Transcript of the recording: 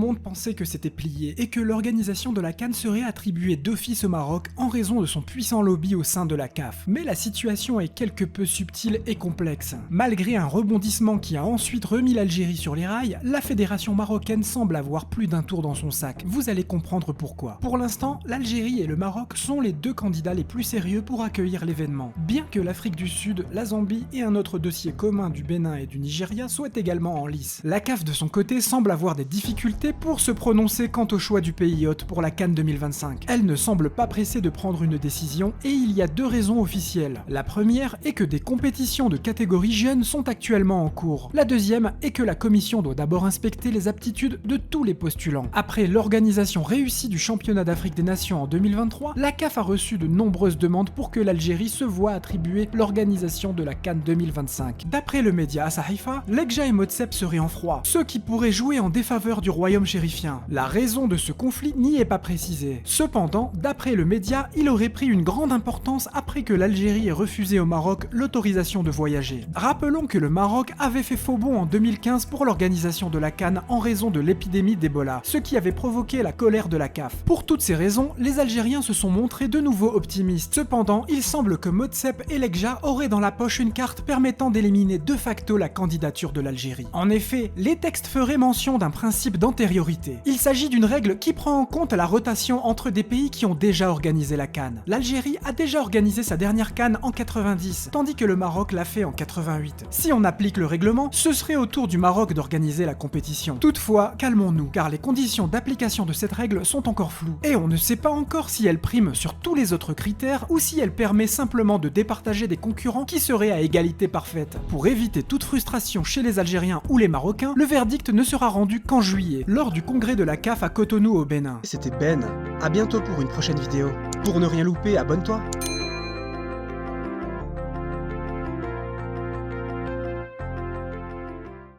monde pensait que c'était plié et que l'organisation de la CAN serait attribuée d'office au Maroc en raison de son puissant lobby au sein de la CAF. Mais la situation est quelque peu subtile et complexe. Malgré un rebondissement qui a ensuite remis l'Algérie sur les rails, la fédération marocaine semble avoir plus d'un tour dans son sac. Vous allez comprendre pourquoi. Pour l'instant, l'Algérie et le Maroc sont les deux candidats les plus sérieux pour accueillir l'événement. Bien que l'Afrique du Sud, la Zambie et un autre dossier commun du Bénin et du Nigeria soient également en lice. La CAF de son côté semble avoir des difficultés pour se prononcer quant au choix du pays hôte pour la CAN 2025. Elle ne semble pas pressée de prendre une décision et il y a deux raisons officielles. La première est que des compétitions de catégorie jeunes sont actuellement en cours. La deuxième est que la commission doit d'abord inspecter les aptitudes de tous les postulants. Après l'organisation réussie du championnat d'Afrique des Nations en 2023, la CAF a reçu de nombreuses demandes pour que l'Algérie se voie attribuer l'organisation de la CAN 2025. D'après le média Asahifa, Lekja et Motsep seraient en froid, ce qui pourrait jouer en défaveur du royaume chérifien. La raison de ce conflit n'y est pas précisée. Cependant, d'après le média, il aurait pris une grande importance après que l'Algérie ait refusé au Maroc l'autorisation de voyager. Rappelons que le Maroc avait fait faux bond en 2015 pour l'organisation de la CAN en raison de l'épidémie d'Ebola, ce qui avait provoqué la colère de la CAF. Pour toutes ces raisons, les Algériens se sont montrés de nouveau optimistes. Cependant, il semble que Motsep et Lekja auraient dans la poche une carte permettant d'éliminer de facto la candidature de l'Algérie. En effet, les textes feraient mention d'un principe d'antériorité. Il s'agit d'une règle qui prend en compte la rotation entre des pays qui ont déjà organisé la CAN. L'Algérie a déjà organisé sa dernière CAN en 90, tandis que le Maroc l'a fait en 88. Si on applique le règlement, ce serait au tour du Maroc d'organiser la compétition. Toutefois, calmons-nous, car les conditions d'application de cette règle sont encore floues. Et on ne sait pas encore si elle prime sur tous les autres critères ou si elle permet simplement de départager des concurrents qui seraient à égalité parfaite. Pour éviter toute frustration chez les Algériens ou les Marocains, le verdict ne sera rendu qu'en juillet, lors du congrès de la CAF à Cotonou au Bénin. C'était Ben, à bientôt pour une prochaine vidéo. Pour ne rien louper, abonne-toi.